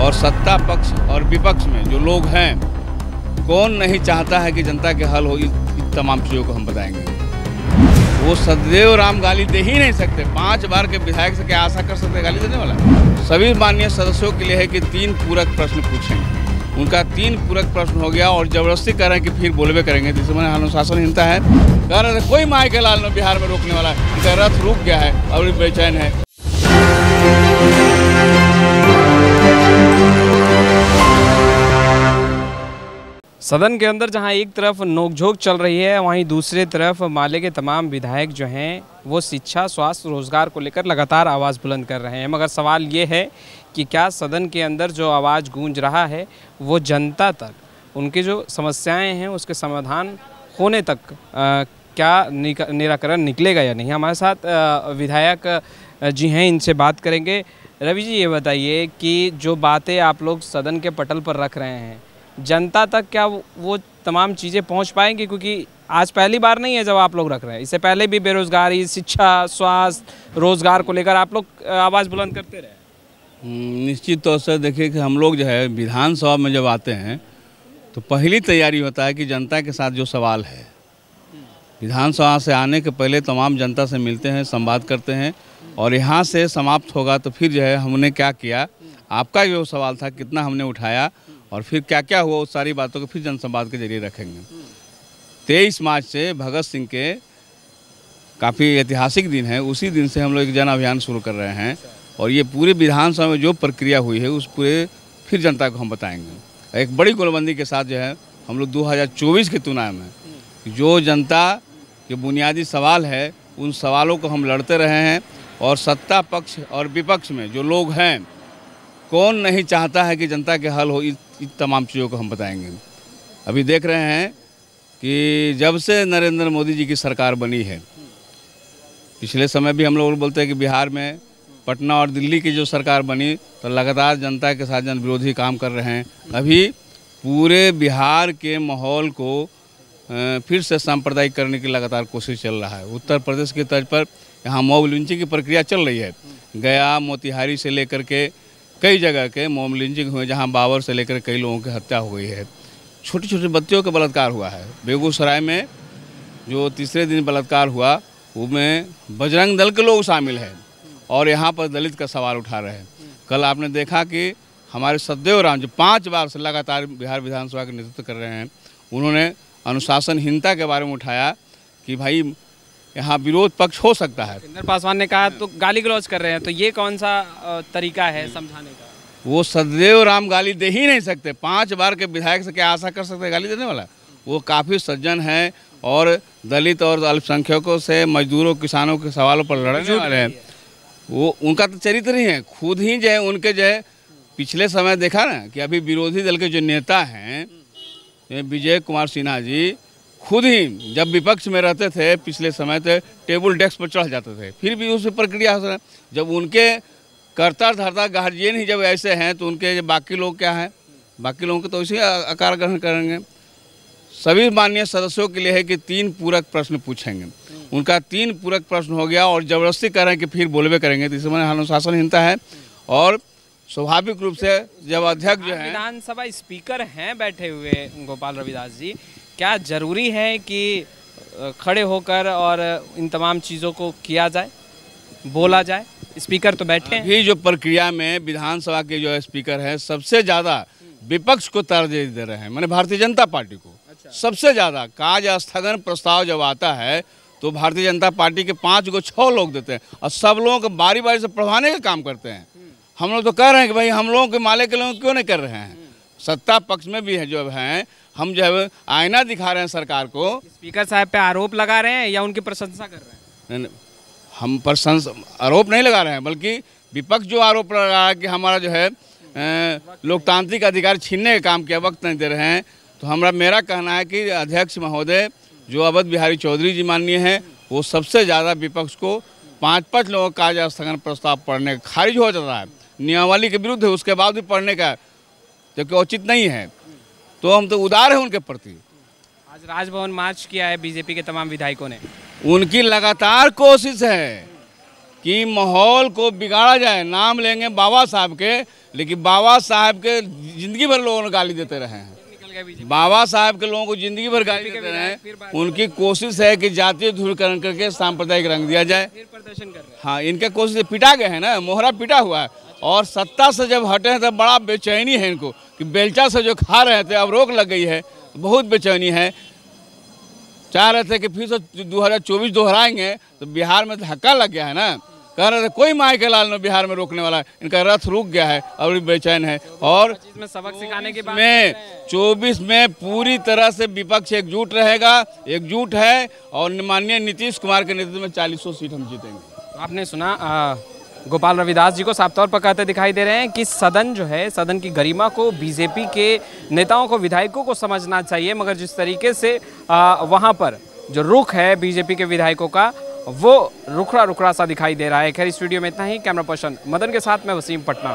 और सत्ता पक्ष और विपक्ष में जो लोग हैं, कौन नहीं चाहता है कि जनता के हल हो। इस तमाम चीज़ों को हम बताएंगे। वो सदैव राम गाली दे ही नहीं सकते। 5 बार के विधायक से क्या आशा कर सकते गाली देने वाला। सभी माननीय सदस्यों के लिए है कि 3 पूरक प्रश्न पूछेंगे। उनका 3 पूरक प्रश्न हो गया और जबरदस्ती कर रहे हैं कि फिर बोलबे करेंगे, जिसमें अनुशासनहीनता है। कह रहे थे कोई माई के लाल ने बिहार में रोकने वाला, इनका रथ रुक गया है और बेचैन है। सदन के अंदर जहां एक तरफ नोकझोंक चल रही है, वहीं दूसरी तरफ माले के तमाम विधायक जो हैं वो शिक्षा, स्वास्थ्य, रोजगार को लेकर लगातार आवाज़ बुलंद कर रहे हैं। मगर सवाल ये है कि क्या सदन के अंदर जो आवाज़ गूंज रहा है वो जनता तक, उनकी जो समस्याएं हैं उसके समाधान होने तक क्या निराकरण निकलेगा या नहीं। हमारे साथ विधायक जी हैं, इनसे बात करेंगे। रवि जी, ये बताइए कि जो बातें आप लोग सदन के पटल पर रख रहे हैं, जनता तक क्या वो तमाम चीज़ें पहुंच पाएंगी? क्योंकि आज पहली बार नहीं है जब आप लोग रख रहे हैं, इससे पहले भी बेरोजगारी, शिक्षा, स्वास्थ्य, रोजगार को लेकर आप लोग आवाज़ बुलंद करते रहे। निश्चित तौर से देखिए कि हम लोग जो है विधानसभा में जब आते हैं तो पहली तैयारी होता है कि जनता के साथ जो सवाल है, विधानसभा से आने के पहले तमाम जनता से मिलते हैं, संवाद करते हैं और यहाँ से समाप्त होगा तो फिर जो है हमने क्या किया, आपका जो सवाल था कितना हमने उठाया और फिर क्या क्या हुआ, उस सारी बातों को फिर जनसंवाद के जरिए रखेंगे। 23 मार्च से भगत सिंह के काफ़ी ऐतिहासिक दिन है, उसी दिन से हम लोग एक जन अभियान शुरू कर रहे हैं और ये पूरे विधानसभा में जो प्रक्रिया हुई है उस पूरे फिर जनता को हम बताएंगे। एक बड़ी गोलबंदी के साथ जो है हम लोग 2024 की तुलना में जो जनता के बुनियादी सवाल है उन सवालों को हम लड़ते रहे हैं और सत्ता पक्ष और विपक्ष में जो लोग हैं, कौन नहीं चाहता है कि जनता के हल हो। इस तमाम चीज़ों को हम बताएंगे। अभी देख रहे हैं कि जब से नरेंद्र मोदी जी की सरकार बनी है, पिछले समय भी हम लोग बोलते हैं कि बिहार में पटना और दिल्ली की जो सरकार बनी तो लगातार जनता के साथ जन विरोधी काम कर रहे हैं। अभी पूरे बिहार के माहौल को फिर से सांप्रदायिक करने की लगातार कोशिश चल रहा है। उत्तर प्रदेश की तर्ज पर यहाँ मॉब लिंचिंग की प्रक्रिया चल रही है। गया, मोतिहारी से लेकर के कई जगह के मॉब लिंचिंग हुए, जहाँ बाबर से लेकर कई लोगों की हत्या हो गई है। छोटी छोटी बच्चियों का बलात्कार हुआ है। बेगूसराय में जो तीसरे दिन बलात्कार हुआ उसमें बजरंग दल के लोग शामिल हैं और यहाँ पर दलित का सवाल उठा रहे हैं। कल आपने देखा कि हमारे सदैव राम जो 5 बार से लगातार बिहार विधानसभा का नेतृत्व कर रहे हैं, उन्होंने अनुशासनहीनता के बारे में उठाया कि भाई यहाँ विरोध पक्ष हो सकता है। इंद्र पासवान ने कहा तो गाली गलौज कर रहे हैं, तो ये कौन सा तरीका है समझाने का? वो सदैव राम गाली दे ही नहीं सकते। 5 बार के विधायक से क्या आशा कर सकते गाली देने वाला। वो काफ़ी सज्जन है और दलित और अल्पसंख्यकों से, मजदूरों, किसानों के सवालों पर लड़ने वाले हैं। वो उनका तो चरित्र ही है, खुद ही जो है उनके जो है पिछले समय देखा ना कि अभी विरोधी दल के जो नेता हैं विजय कुमार सिन्हा जी, खुद ही जब विपक्ष में रहते थे पिछले समय तो टेबल डेस्क पर चढ़ जाते थे, फिर भी उस प्रक्रिया हो। जब उनके कर्ता धर्ता गार्जियन ही जब ऐसे हैं तो उनके बाकी लोग क्या हैं, बाकी लोगों को तो इसी आकार ग्रहण करेंगे। सभी माननीय सदस्यों के लिए है कि 3 पूरक प्रश्न पूछेंगे। उनका 3 पूरक प्रश्न हो गया और जबरदस्ती कर रहे हैं कि फिर बोलबे करेंगे, तो इसमें अनुशासनहीनता है। और स्वाभाविक रूप से जब अध्यक्ष जो है विधानसभा स्पीकर हैं बैठे हुए गोपाल रविदास जी, क्या जरूरी है कि खड़े होकर और इन तमाम चीज़ों को किया जाए, बोला जाए? स्पीकर तो बैठे हैं। अभी जो प्रक्रिया में विधानसभा के जो स्पीकर हैं सबसे ज़्यादा विपक्ष को तरजीह दे रहे हैं, माने भारतीय जनता पार्टी को। सबसे ज़्यादा कार्य स्थगन प्रस्ताव जब आता है तो भारतीय जनता पार्टी के 5 को 6 लोग देते हैं और सब लोगों को बारी बारी से पढ़वाने का काम करते हैं। हम लोग तो कह रहे हैं कि भाई हम लोगों के माले के लोग क्यों नहीं कर रहे हैं। सत्ता पक्ष में भी है जो हैं, हम जो है आईना दिखा रहे हैं सरकार को। स्पीकर साहब पे आरोप लगा रहे हैं या उनकी प्रशंसा कर रहे हैं? हम आरोप नहीं लगा रहे हैं, बल्कि विपक्ष जो आरोप लगा रहा है कि हमारा जो है लोकतांत्रिक अधिकार छीनने का काम किया, वक्त नहीं दे रहे हैं। तो मेरा कहना है कि अध्यक्ष महोदय जो अवध बिहारी चौधरी जी माननीय हैं, वो सबसे ज़्यादा विपक्ष को 5-5 लोगों का कार्य स्थगन प्रस्ताव पढ़ने का खारिज हो जाता है, नियमावली के विरुद्ध है, उसके बाद भी पढ़ने का जबकि उचित नहीं है। तो हम तो उदार हैं उनके प्रति। आज राजभवन मार्च किया है बीजेपी के तमाम विधायकों ने। उनकी लगातार कोशिश है कि माहौल को बिगाड़ा जाए। नाम लेंगे बाबा साहब के, लेकिन बाबा साहब के ज़िंदगी भर लोगों ने गाली देते रहे हैं। बाबा साहब के लोगों को ज़िंदगी भर गाली देते रहे हैं। उनकी कोशिश है कि जातीय ध्रुवीकरण करके सांप्रदायिक रंग दिया जाए। प्रदर्शन कर रहे हैं। हाँ, इनके कोशिश पिटा गए हैं ना, मोहरा पिटा हुआ है। और सत्ता से जब हटे हैं तब बड़ा बेचैनी है इनको कि बेलचा से जो खा रहे थे अब रोक लग गई है, बहुत बेचैनी है। चाह रहे थे कि फिर से 2024 दोहराएंगे, तो बिहार में धक्का लग गया है ना। कह रहे थे कोई माई के लाल ने बिहार में रोकने वाला है, इनका रथ रुक गया है, अब बेचैन है। और इसमें सबक सिखाने के बाद में 24 में पूरी तरह से विपक्ष एकजुट रहेगा, एकजुट है। और माननीय नीतीश कुमार के नेतृत्व में 40 सीट हम जीतेंगे। आपने सुना गोपाल रविदास जी को साफ तौर पर कहते दिखाई दे रहे हैं कि सदन जो है, सदन की गरिमा को बीजेपी के नेताओं को, विधायकों को समझना चाहिए, मगर जिस तरीके से वहाँ पर जो रुख है बीजेपी के विधायकों का, वो रुखड़ा रुखड़ा सा दिखाई दे रहा है। खैर, इस वीडियो में इतना ही। कैमरा पर्सन मदन के साथ मैं वसीम, पटना।